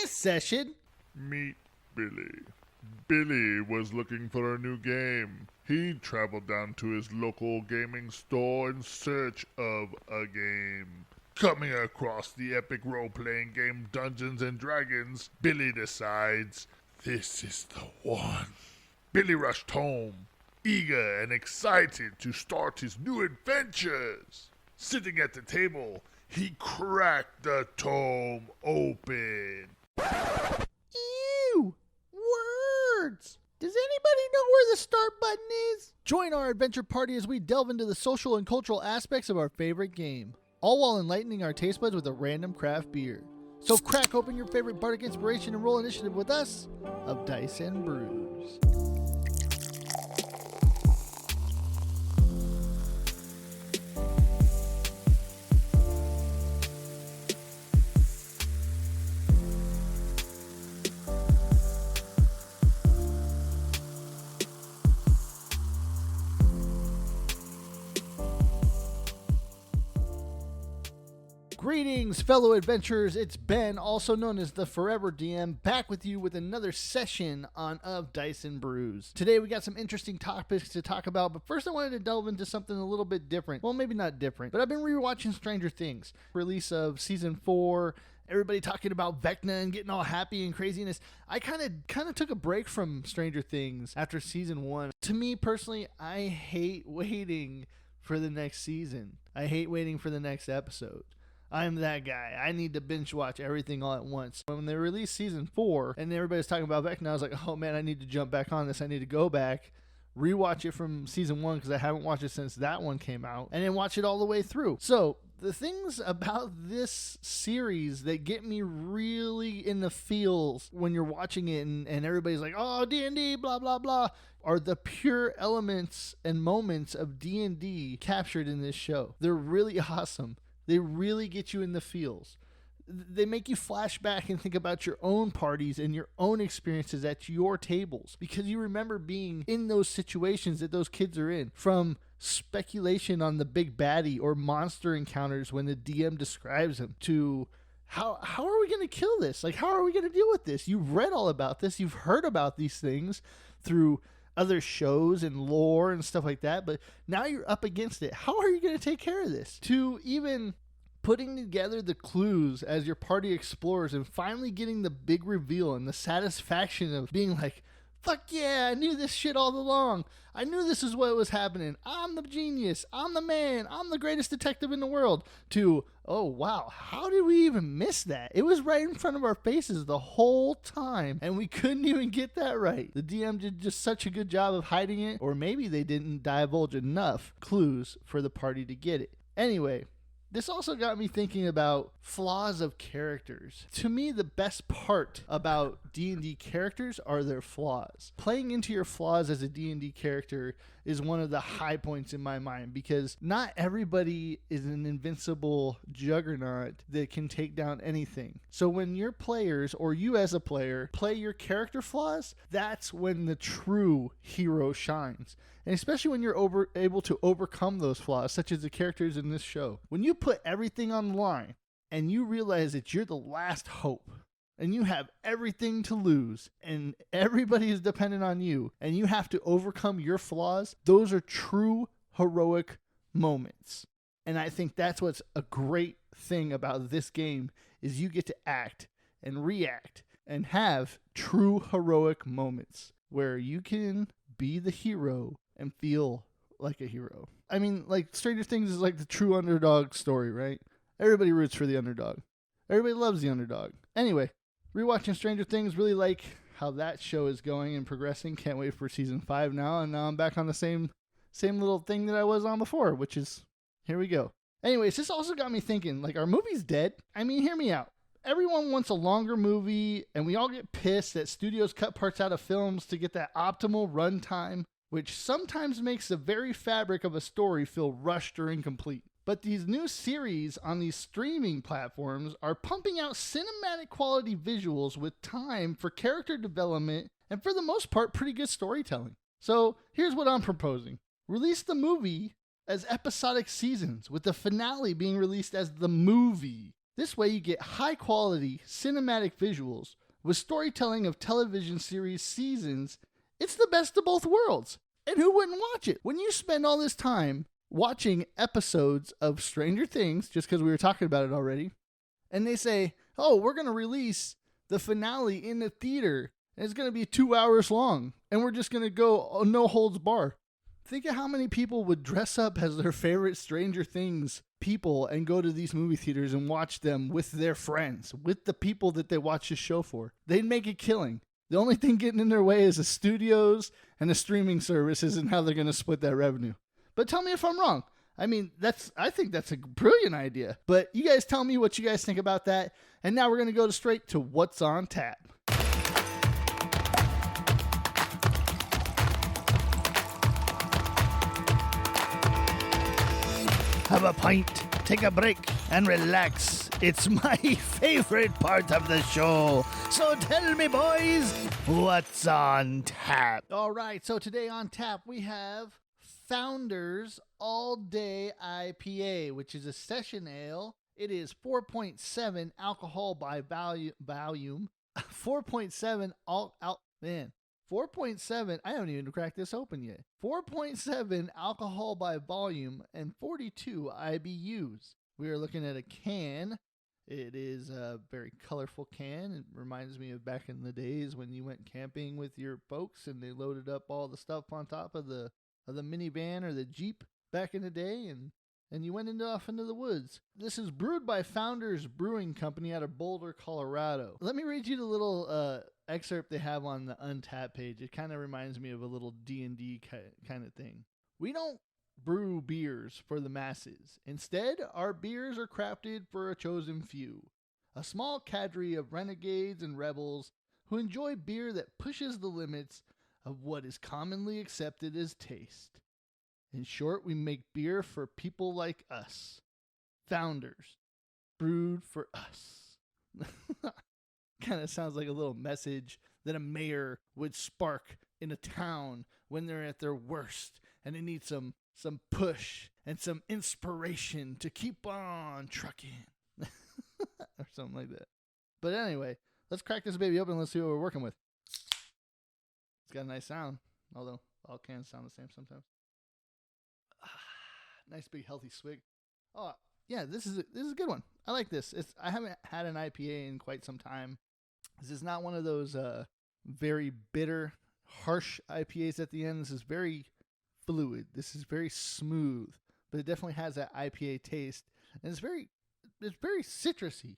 this session. Meet Billy. Billy was looking for a new game. He traveled down to his local gaming store in search of a game. Coming across the epic role-playing game Dungeons and Dragons, Billy decides this is the one. Billy rushed home, eager and excited to start his new adventures. Sitting at the table, he cracked the tome open. Ew! Words! Does anybody know where the start button is? Join our adventure party as we delve into the social and cultural aspects of our favorite game, all while enlightening our taste buds with a random craft beer. So crack open your favorite bardic inspiration and roll initiative with us of Dice and Brews. Greetings, fellow adventurers. It's Ben, also known as the Forever DM, back with you with another session on Of Dice and Brews. Today we got some interesting topics to talk about, but first I wanted to delve into something a little bit different. Well, maybe not different, but I've been rewatching Stranger Things. Release of season 4, everybody talking about Vecna and getting all happy and craziness. I kind of took a break from Stranger Things after season 1. To me personally, I hate waiting for the next season. I hate waiting for the next episode. I'm that guy. I need to binge watch everything all at once. When they released season 4 and everybody's talking about Vecna, I was like, oh man, I need to jump back on this. I need to go back, rewatch it from season 1 because I haven't watched it since that one came out, and then watch it all the way through. So the things about this series that get me really in the feels when you're watching it and everybody's like, oh, D&D, blah, blah, blah, are the pure elements and moments of D&D captured in this show. They're really awesome. They really get you in the feels. They make you flash back and think about your own parties and your own experiences at your tables because you remember being in those situations that those kids are in. From speculation on the big baddie or monster encounters when the DM describes them to how are we going to kill this? Like, how are we going to deal with this? You've read all about this. You've heard about these things through other shows and lore and stuff like that, but now you're up against it. How are you going to take care of this? To even putting together the clues as your party explores and finally getting the big reveal and the satisfaction of being like, fuck yeah, I knew this shit all along. I knew this is what was happening. I'm the genius. I'm the man. I'm the greatest detective in the world. To, oh wow, how did we even miss that? It was right in front of our faces the whole time, and we couldn't even get that right. The DM did just such a good job of hiding it, or maybe they didn't divulge enough clues for the party to get it. Anyway, this also got me thinking about flaws of characters. To me, the best part about D&D characters are their flaws. Playing into your flaws as a D&D character is one of the high points in my mind because not everybody is an invincible juggernaut that can take down anything. So when your players, or you as a player, play your character flaws, that's when the true hero shines. And especially when you're able to overcome those flaws, such as the characters in this show. When you put everything on the line and you realize that you're the last hope and you have everything to lose and everybody is dependent on you and you have to overcome your flaws, those are true heroic moments. And I think that's what's a great thing about this game is you get to act and react and have true heroic moments where you can be the hero and feel like a hero. I mean, like, Stranger Things is like the true underdog story, right? Everybody roots for the underdog. Everybody loves the underdog. Anyway, rewatching Stranger Things, really like how that show is going and progressing. Can't wait for season 5 now, and now I'm back on the same little thing that I was on before, which is, here we go. Anyways, this also got me thinking, like, are movies dead? I mean, hear me out. Everyone wants a longer movie, and we all get pissed that studios cut parts out of films to get that optimal runtime, which sometimes makes the very fabric of a story feel rushed or incomplete. But these new series on these streaming platforms are pumping out cinematic quality visuals with time for character development and, for the most part, pretty good storytelling. So here's what I'm proposing. Release the movie as episodic seasons, with the finale being released as the movie. This way you get high-quality cinematic visuals with storytelling of television series seasons. It's the best of both worlds. And who wouldn't watch it? When you spend all this time watching episodes of Stranger Things, just because we were talking about it already, and they say, oh, we're going to release the finale in the theater, and it's going to be 2 hours long, and we're just going to go no holds bar. Think of how many people would dress up as their favorite Stranger Things people and go to these movie theaters and watch them with their friends, with the people that they watch the show for. They'd make a killing. The only thing getting in their way is the studios and the streaming services and how they're going to split that revenue. But tell me if I'm wrong. I mean, I think that's a brilliant idea. But you guys tell me what you guys think about that. And now we're going to go straight to what's on tap. Have a pint, take a break, and relax. It's my favorite part of the show. So tell me, boys, what's on tap? All right, so today on tap we have Founders All Day IPA, which is a session ale. It is 4.7 alcohol by volume. 4.7 4.7, I haven't even cracked this open yet. 4.7 alcohol by volume and 42 IBUs. We are looking at a can. It is a very colorful can. It reminds me of back in the days when you went camping with your folks and they loaded up all the stuff on top of the minivan or the Jeep back in the day, and you went off into the woods. This is brewed by Founders Brewing Company out of Boulder, Colorado. Let me read you the little excerpt they have on the Untapped page. It kind of reminds me of a little D&D kind of thing. We don't brew beers for the masses. Instead, our beers are crafted for a chosen few. A small cadre of renegades and rebels who enjoy beer that pushes the limits of what is commonly accepted as taste. In short, we make beer for people like us. Founders. Brewed for us. Kind of sounds like a little message that a mayor would spark in a town when they're at their worst and they need some push and some inspiration to keep on trucking. Or something like that. But anyway, let's crack this baby open and let's see what we're working with. It's got a nice sound, although all cans sound the same sometimes. Nice big healthy swig. Oh yeah, this is a good one. I like this. I haven't had an IPA in quite some time. This is not one of those very bitter, harsh IPAs at the end. This is very fluid. This is very smooth, but it definitely has that IPA taste, and it's very citrusy,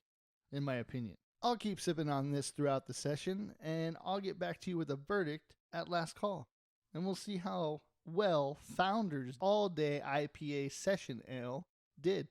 in my opinion. I'll keep sipping on this throughout the session, and I'll get back to you with a verdict at last call, and we'll see how well Founders All Day IPA Session Ale did.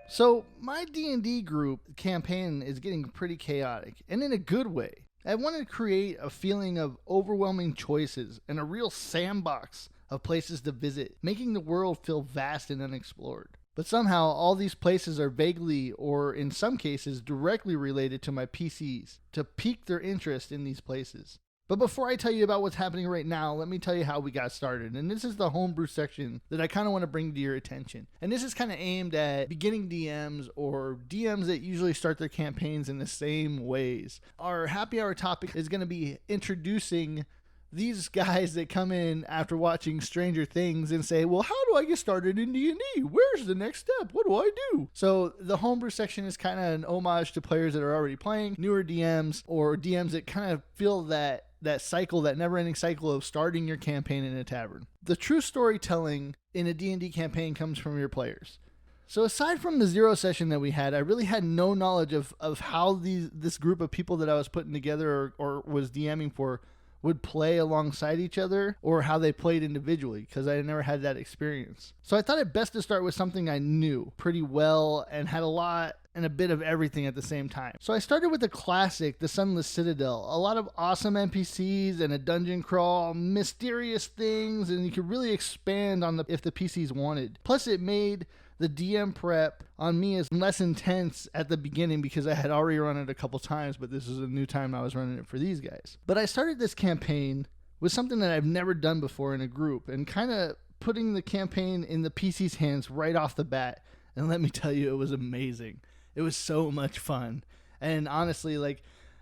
So my D&D group campaign is getting pretty chaotic, and in a good way. I wanted to create a feeling of overwhelming choices and a real sandbox of places to visit, making the world feel vast and unexplored. But somehow all these places are vaguely, or in some cases directly related to my PCs, to pique their interest in these places. But before I tell you about what's happening right now, let me tell you how we got started. And this is the homebrew section that I kind of want to bring to your attention. And this is kind of aimed at beginning DMs or DMs that usually start their campaigns in the same ways. Our happy hour topic is going to be introducing these guys that come in after watching Stranger Things and say, well, how do I get started in D&D? Where's the next step? What do I do? So the homebrew section is kind of an homage to players that are already playing, newer DMs, or DMs that kind of feel that cycle, that never-ending cycle of starting your campaign in a tavern. The true storytelling in a D&D campaign comes from your players. So aside from the zero session that we had, I really had no knowledge of how this group of people that I was putting together or was DMing for would play alongside each other or how they played individually, because I had never had that experience. So I thought it best to start with something I knew pretty well and had a lot and a bit of everything at the same time. So I started with the classic, the Sunless Citadel. A lot of awesome NPCs and a dungeon crawl, mysterious things, and you could really expand on if the PCs wanted. Plus it made the DM prep on me is less intense at the beginning because I had already run it a couple times, but this is a new time I was running it for these guys. But I started this campaign with something that I've never done before in a group and kind of putting the campaign in the PC's hands right off the bat. And let me tell you, it was amazing. It was so much fun. And honestly, like,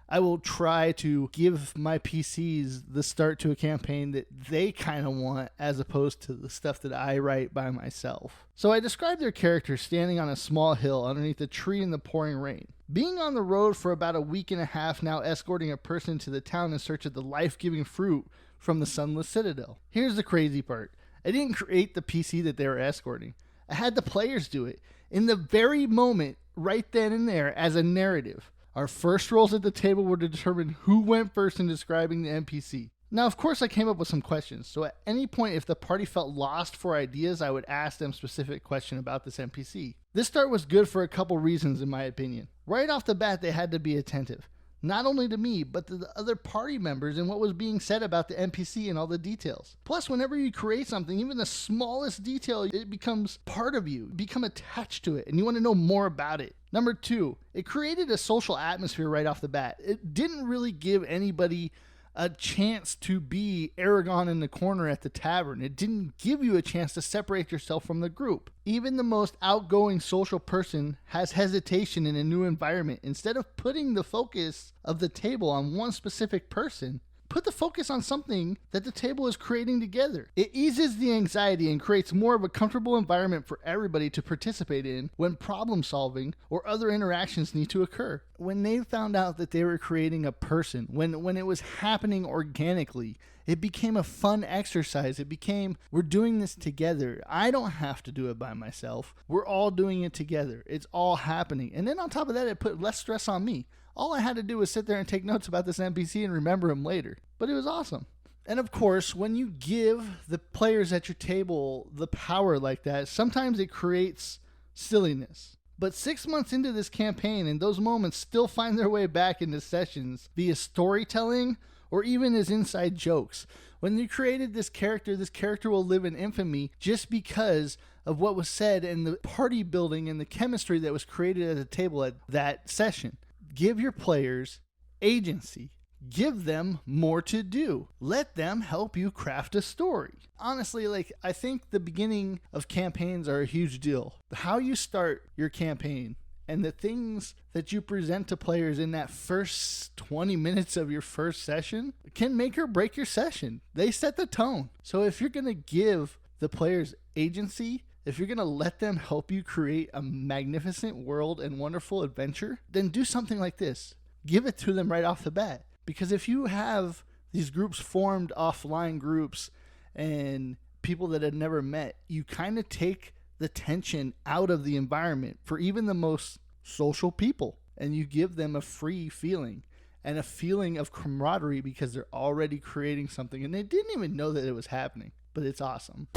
I will try to give my PCs the start to a campaign that they kind of want as opposed to the stuff that I write by myself. So I described their character standing on a small hill underneath a tree in the pouring rain. Being on the road for about a week and a half now, escorting a person to the town in search of the life-giving fruit from the Sunless Citadel. Here's the crazy part. I didn't create the PC that they were escorting. I had the players do it in the very moment, right then and there, as a narrative. Our first rolls at the table were to determine who went first in describing the NPC. Now, of course, I came up with some questions, so at any point, if the party felt lost for ideas, I would ask them specific question about this NPC. This start was good for a couple reasons, in my opinion. Right off the bat, they had to be attentive. Not only to me, but to the other party members and what was being said about the NPC and all the details. Plus, whenever you create something, even the smallest detail, it becomes part of you. You become attached to it, and you want to know more about it. Number 2, it created a social atmosphere right off the bat. It didn't really give anybody a chance to be Aragon in the corner at the tavern. It didn't give you a chance to separate yourself from the group. Even the most outgoing social person has hesitation in a new environment. Instead of putting the focus of the table on one specific person, put the focus on something that the table is creating together. It eases the anxiety and creates more of a comfortable environment for everybody to participate in when problem solving or other interactions need to occur. When they found out that they were creating a person, when it was happening organically, it became a fun exercise. It became, we're doing this together. I don't have to do it by myself. We're all doing it together. It's all happening. And then on top of that, it put less stress on me. All I had to do was sit there and take notes about this NPC and remember him later. But it was awesome. And of course, when you give the players at your table the power like that, sometimes it creates silliness. But 6 months into this campaign, and those moments still find their way back into sessions via storytelling or even as inside jokes. When you created this character will live in infamy just because of what was said and the party building and the chemistry that was created at the table at that session. Give your players agency. Give them more to do. Let them help you craft a story. Honestly, I think the beginning of campaigns are a huge deal. How you start your campaign and the things that you present to players in that first 20 minutes of your first session can make or break your session. They set the tone. So if you're going to give the players agency, if you're going to let them help you create a magnificent world and wonderful adventure, then do something like this. Give it to them right off the bat. Because if you have these groups formed offline groups and people that had never met, you kind of take the tension out of the environment for even the most social people. And you give them a free feeling and a feeling of camaraderie because they're already creating something. And they didn't even know that it was happening. But it's awesome.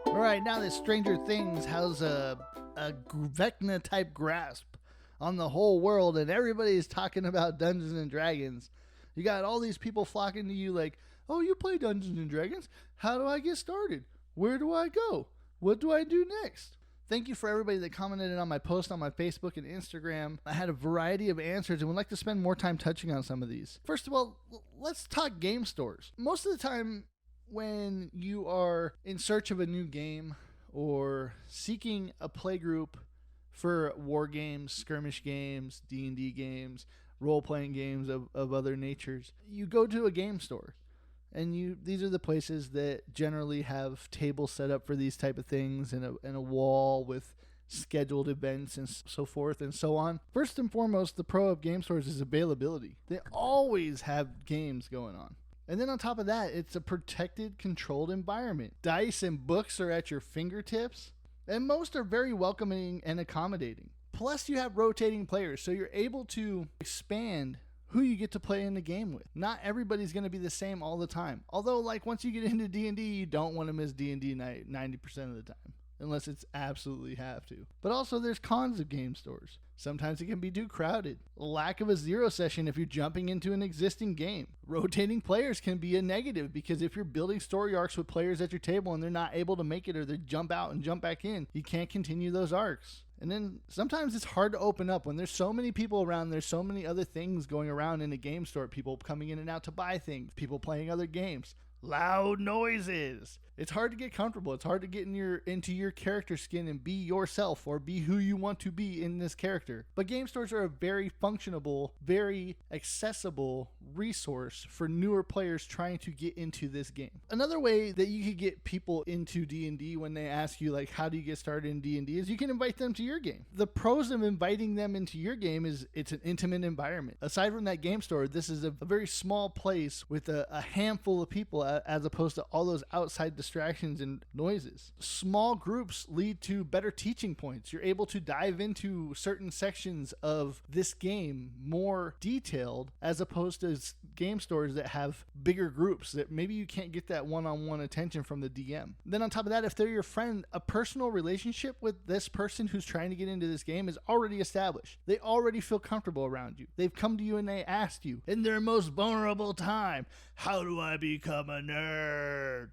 Alright, now that Stranger Things has a Vecna type grasp on the whole world and everybody's talking about Dungeons and Dragons, you got all these people flocking to you like, oh, you play Dungeons and Dragons? How do I get started? Where do I go? What do I do next? Thank you for everybody that commented on my post on my Facebook and Instagram. I had a variety of answers and would like to spend more time touching on some of these. First of all, let's talk game stores. Most of the time, when you are in search of a new game or seeking a play group for war games, skirmish games, D&D games, role-playing games of other natures, you go to a game store. And these are the places that generally have tables set up for these type of things and a wall with scheduled events and so forth and so on. First and foremost, the pro of game stores is availability. They always have games going on. And then on top of that, it's a protected, controlled environment. Dice and books are at your fingertips, and most are very welcoming and accommodating. Plus, you have rotating players, so you're able to expand who you get to play in the game with. Not everybody's going to be the same all the time. Although, once you get into D&D, you don't want to miss D&D 90% of the time, unless it's absolutely have to. But also, there's cons of game stores. Sometimes it can be too crowded. Lack of a zero session if you're jumping into an existing game. Rotating players can be a negative because if you're building story arcs with players at your table and they're not able to make it or they jump out and jump back in, you can't continue those arcs. And then sometimes it's hard to open up when there's so many people around. There's so many other things going around in a game store. People coming in and out to buy things. People playing other games. Loud noises. It's hard to get comfortable. It's hard to get into your character skin and be yourself or be who you want to be in this character. But game stores are a very functionable, very accessible resource for newer players trying to get into this game. Another way that you could get people into D&D when they ask you, like, how do you get started in D&D, is you can invite them to your game. The pros of inviting them into your game is it's an intimate environment. Aside from that game store, this is a very small place with a handful of people as opposed to all those outside distractions and noises. Small groups lead to better teaching points. You're able to dive into certain sections of this game more detailed as opposed to game stores that have bigger groups that maybe you can't get that one-on-one attention from the DM. Then on top of that, if they're your friend, a personal relationship with this person who's trying to get into this game is already established. They already feel comfortable around you. They've come to you and they asked you in their most vulnerable time, how do I become a nerd?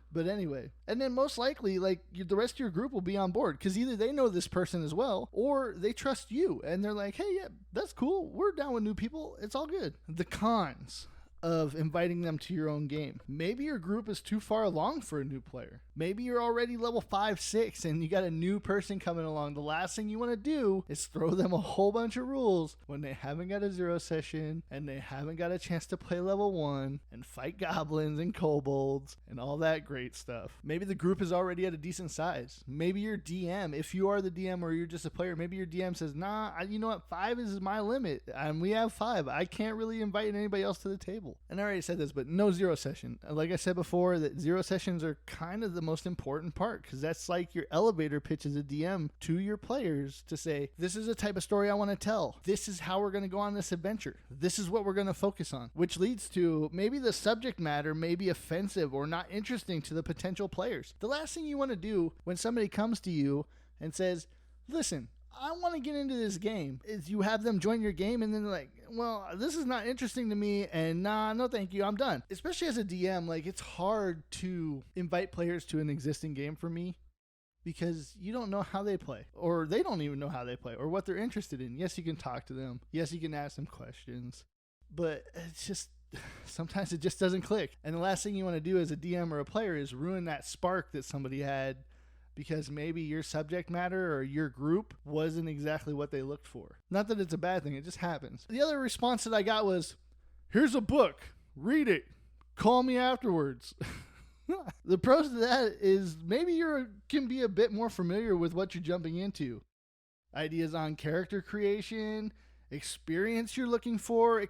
But anyway, and then most likely, like, the rest of your group will be on board because either they know this person as well or they trust you and they're like, hey, yeah, that's cool. We're down with new people. It's all good. The cons of inviting them to your own game. Maybe your group is too far along for a new player. Maybe you're already level 5, 6 and you got a new person coming along. The last thing you want to do is throw them a whole bunch of rules when they haven't got a 0 session and they haven't got a chance to play level 1 and fight goblins and kobolds and all that great stuff. Maybe the group is already at a decent size. Maybe your DM, if you are the DM or you're just a player, maybe your DM says, nah, you know what, 5 is my limit and we have 5. I can't really invite anybody else to the table. And I already said this, but no 0 session. Like I said before, that 0 sessions are kind of the most important part because that's like your elevator pitch as a DM to your players to say, this is the type of story I want to tell. This is how we're going to go on this adventure. This is what we're going to focus on, which leads to maybe the subject matter may be offensive or not interesting to the potential players. The last thing you want to do when somebody comes to you and says, listen, I want to get into this game, is you have them join your game and then they're like, well, this is not interesting to me and nah, no thank you, I'm done. Especially as a DM, like, it's hard to invite players to an existing game for me because you don't know how they play or they don't even know how they play or what they're interested in. Yes, you can talk to them. Yes, you can ask them questions, but it's just sometimes it just doesn't click. And the last thing you want to do as a DM or a player is ruin that spark that somebody had because maybe your subject matter or your group wasn't exactly what they looked for. Not that it's a bad thing, it just happens. The other response that I got was, here's a book, read it, call me afterwards. The pros to that is maybe you can be a bit more familiar with what you're jumping into. Ideas on character creation, experience you're looking for.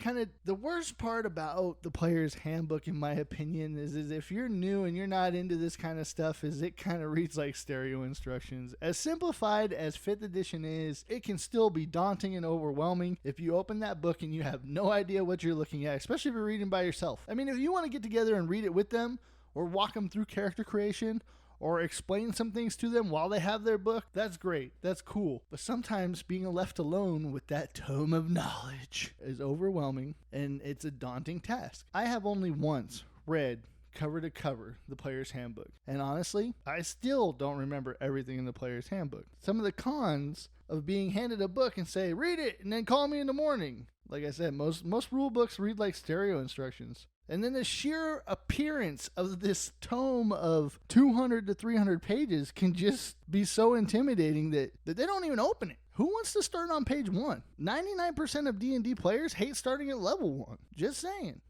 The worst part about the player's handbook, in my opinion, is if you're new and you're not into this kind of stuff, is it kind of reads like stereo instructions. As simplified as 5th edition is, it can still be daunting and overwhelming if you open that book and you have no idea what you're looking at, especially if you're reading by yourself. I mean, if you want to get together and read it with them or walk them through character creation or explain some things to them while they have their book, that's great. That's cool. But sometimes being left alone with that tome of knowledge is overwhelming and it's a daunting task. I have only once read cover to cover the player's handbook. And honestly, I still don't remember everything in the player's handbook. Some of the cons of being handed a book and say, read it and then call me in the morning. Like I said, most rule books read like stereo instructions. And then the sheer appearance of this tome of 200 to 300 pages can just be so intimidating that they don't even open it. Who wants to start on page 1? 99% of D&D players hate starting at level 1. Just saying.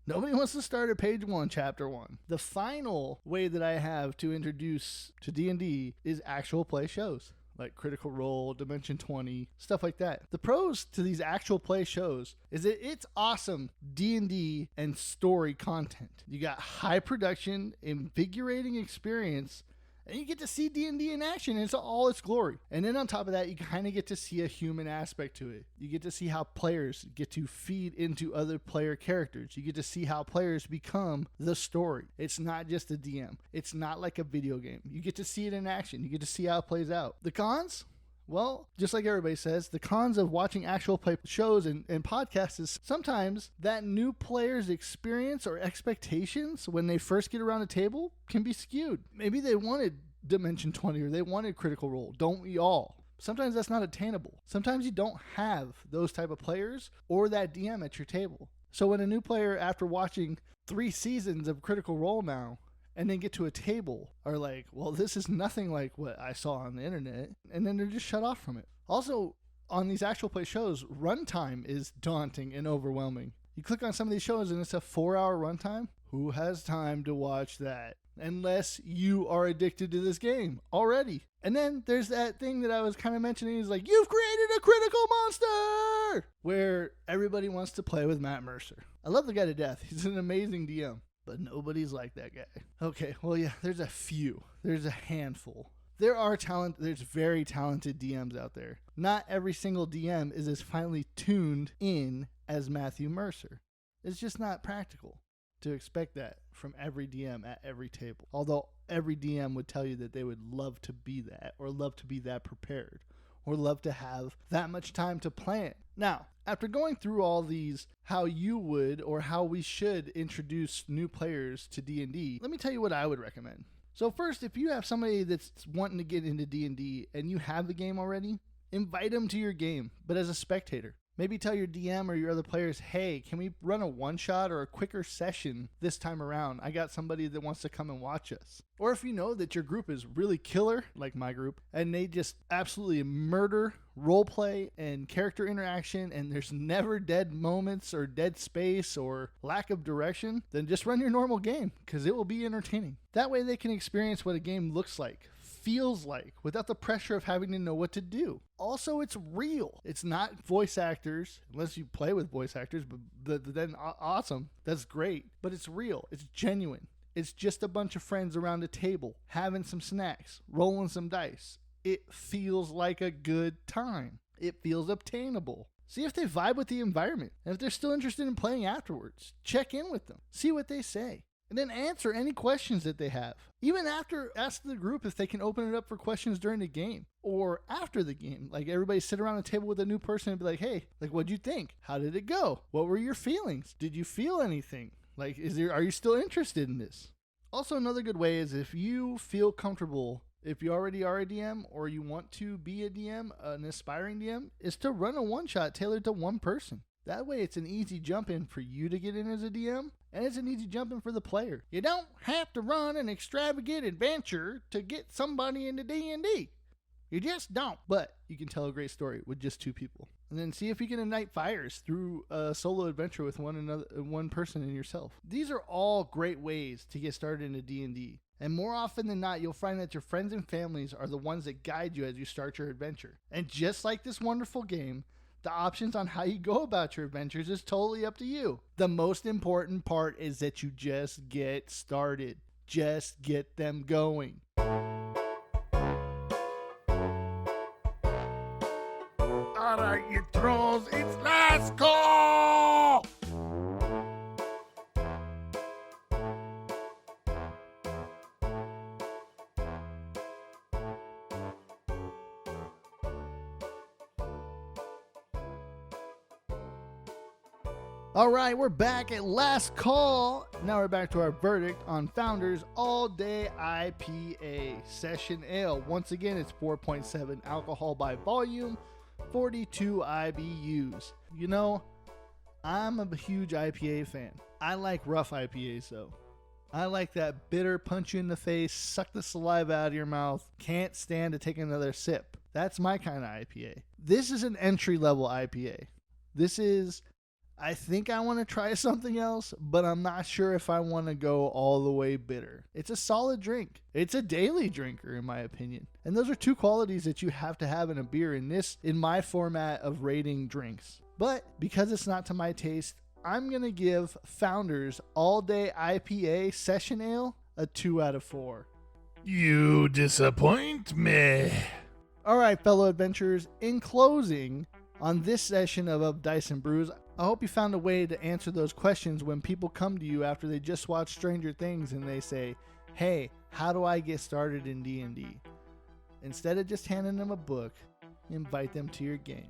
Nobody wants to start at page 1, chapter 1. The final way that I have to introduce to D&D is actual play shows. Like Critical Role, Dimension 20, stuff like that. The pros to these actual play shows is that it's awesome D&D and story content. You got high production, invigorating experience, and you get to see D&D in action in all its glory. And then on top of that, you kind of get to see a human aspect to it. You get to see how players get to feed into other player characters. You get to see how players become the story. It's not just a DM. It's not like a video game. You get to see it in action. You get to see how it plays out. The cons? Well, just like everybody says, the cons of watching actual play shows and podcasts is sometimes that new player's experience or expectations when they first get around the table can be skewed. Maybe they wanted Dimension 20 or they wanted Critical Role. Don't we all? Sometimes that's not attainable. Sometimes you don't have those type of players or that DM at your table. So when a new player, after watching 3 seasons of Critical Role now, and then get to a table, are like, well, this is nothing like what I saw on the internet, and then they're just shut off from it. Also, on these actual play shows, runtime is daunting and overwhelming. You click on some of these shows and it's a 4-hour runtime. Who has time to watch that? Unless you are addicted to this game already. And then there's that thing that I was kind of mentioning is like, you've created a critical monster! Where everybody wants to play with Matt Mercer. I love the guy to death. He's an amazing DM. But nobody's like that guy. Okay, well, yeah, there's a few. There's a handful. There's very talented DMs out there. Not every single DM is as finely tuned in as Matthew Mercer. It's just not practical to expect that from every DM at every table. Although every DM would tell you that they would love to be that, or love to be that prepared, or love to have that much time to plan. Now, after going through all these, how you would or how we should introduce new players to D&D, let me tell you what I would recommend. So first, if you have somebody that's wanting to get into D&D and you have the game already, invite them to your game, but as a spectator. Maybe tell your DM or your other players, hey, can we run a one-shot or a quicker session this time around? I got somebody that wants to come and watch us. Or if you know that your group is really killer, like my group, and they just absolutely murder roleplay and character interaction, and there's never dead moments or dead space or lack of direction, then just run your normal game, because it will be entertaining. That way they can experience what a game looks like, feels like, without the pressure of having to know what to do. Also, it's real. It's not voice actors, unless you play with voice actors, but then awesome. That's great. But it's real. It's genuine. It's just a bunch of friends around a table, having some snacks, rolling some dice. It feels like a good time. It feels obtainable. See if they vibe with the environment. And if they're still interested in playing afterwards, check in with them. See what they say. And then answer any questions that they have. Even after, ask the group if they can open it up for questions during the game or after the game. Like everybody sit around a table with a new person and be like, hey, like, what'd you think? How did it go? What were your feelings? Did you feel anything? Like, are you still interested in this? Also, another good way is if you feel comfortable, if you already are a DM or you want to be a DM, an aspiring DM, is to run a one-shot tailored to one person. That way it's an easy jump in for you to get in as a DM, and it's an easy jump in for the player. You don't have to run an extravagant adventure to get somebody into D&D. You just don't. But you can tell a great story with just 2 people. And then see if you can ignite fires through a solo adventure with one person and yourself. These are all great ways to get started into D&D. And more often than not, you'll find that your friends and families are the ones that guide you as you start your adventure. And just like this wonderful game, the options on how you go about your adventures is totally up to you. The most important part is that you just get started. Just get them going. Alright, you trolls, it's last call! All right, we're back at last call. Now we're back to our verdict on Founders All Day IPA Session Ale. Once again, it's 4.7 alcohol by volume, 42 IBUs. You know, I'm a huge IPA fan. I like rough IPAs though. I like that bitter, punch you in the face, suck the saliva out of your mouth, can't stand to take another sip. That's my kind of IPA. This is an entry-level IPA. This is, I think I want to try something else, but I'm not sure if I want to go all the way bitter. It's a solid drink. It's a daily drinker, in my opinion. And those are 2 qualities that you have to have in a beer in my format of rating drinks. But because it's not to my taste, I'm going to give Founders All Day IPA Session Ale a 2 out of 4. You disappoint me. All right, fellow adventurers, in closing on this session of Dice and Brews, I hope you found a way to answer those questions when people come to you after they just watched Stranger Things and they say, hey, how do I get started in D&D? Instead of just handing them a book, invite them to your game.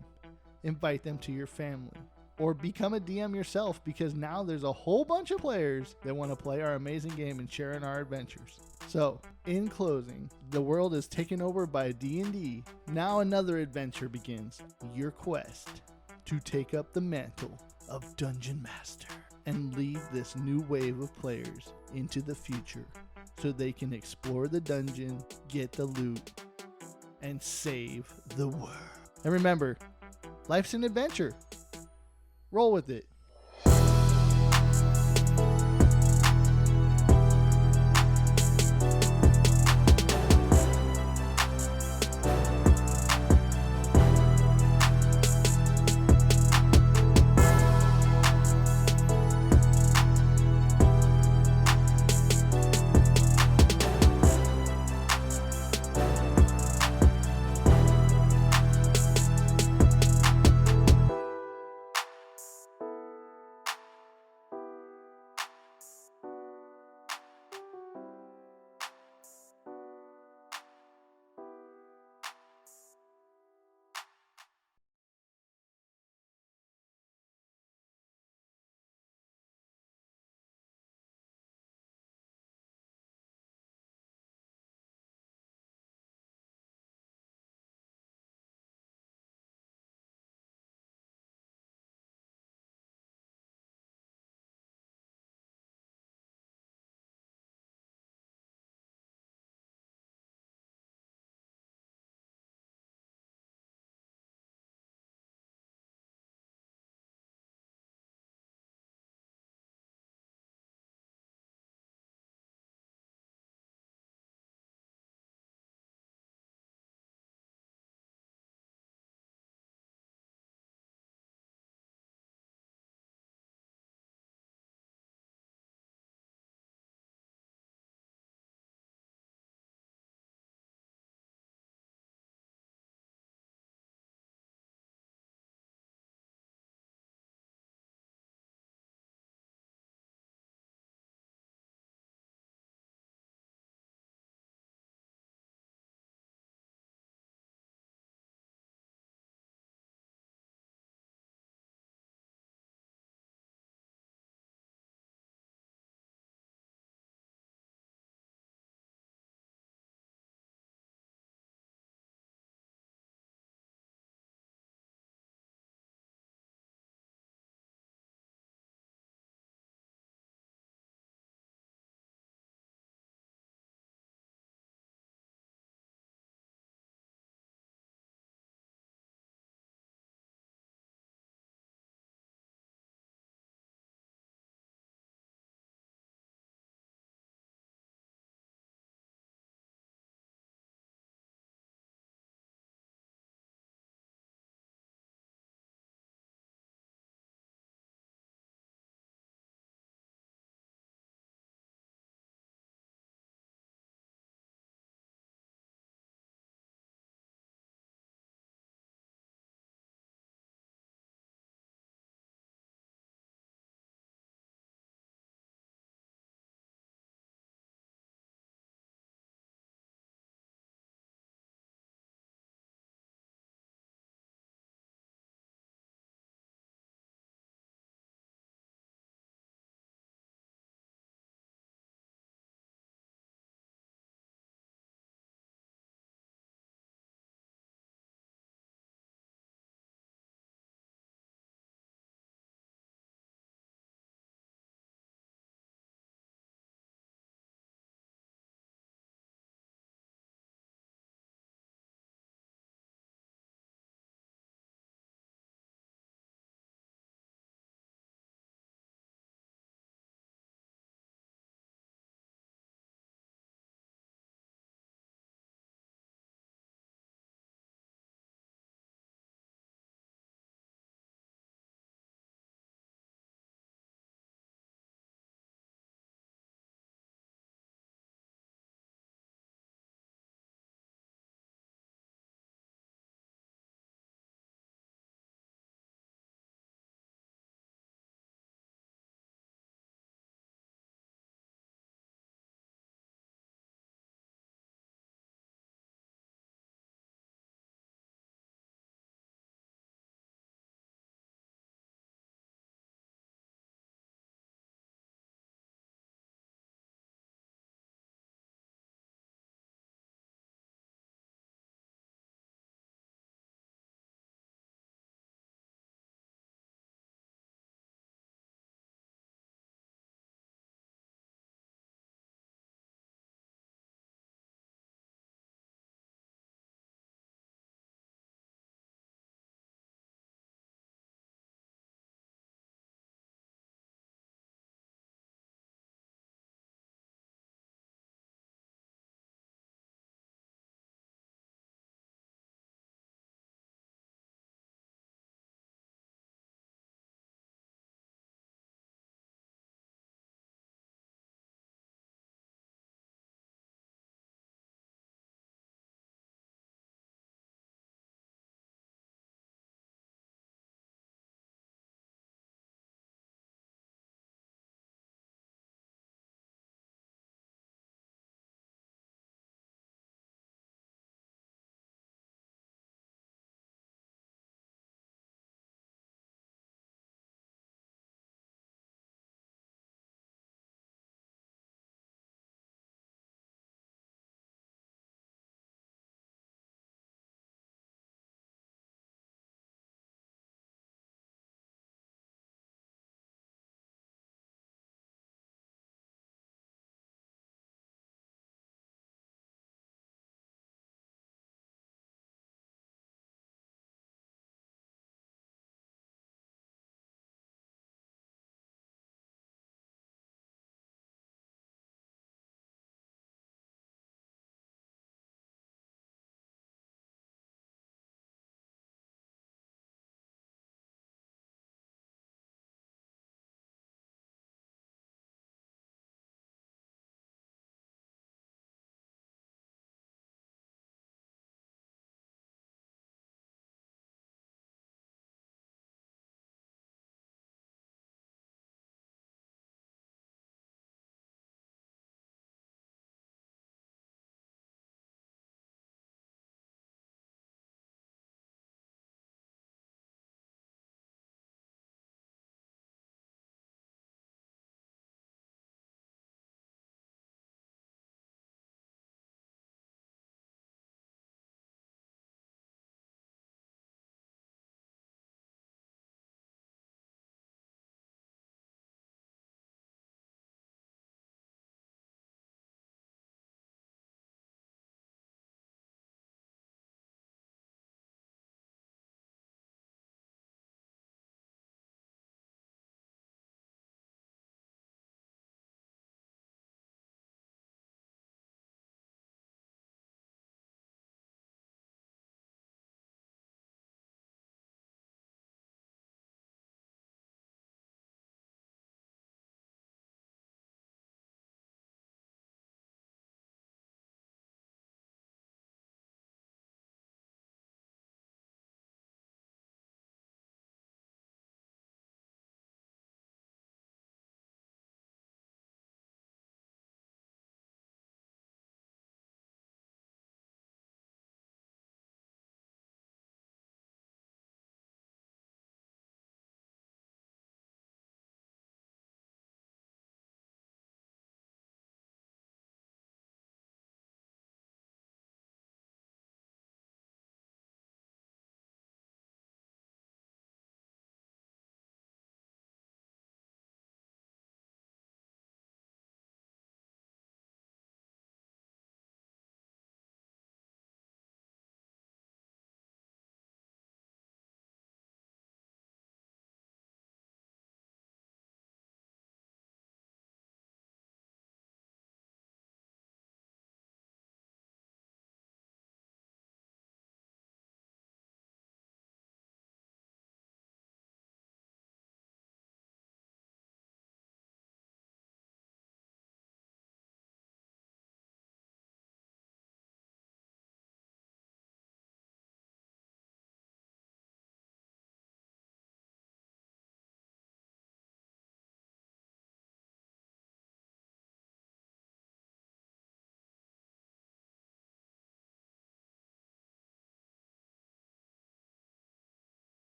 Invite them to your family. or become a DM yourself, because now there's a whole bunch of players that want to play our amazing game and share in our adventures. So, in closing, the world is taken over by D&D. Now another adventure begins. Your quest to take up the mantle of Dungeon Master and lead this new wave of players into the future so they can explore the dungeon, get the loot, and save the world. And remember, life's an adventure. Roll with it.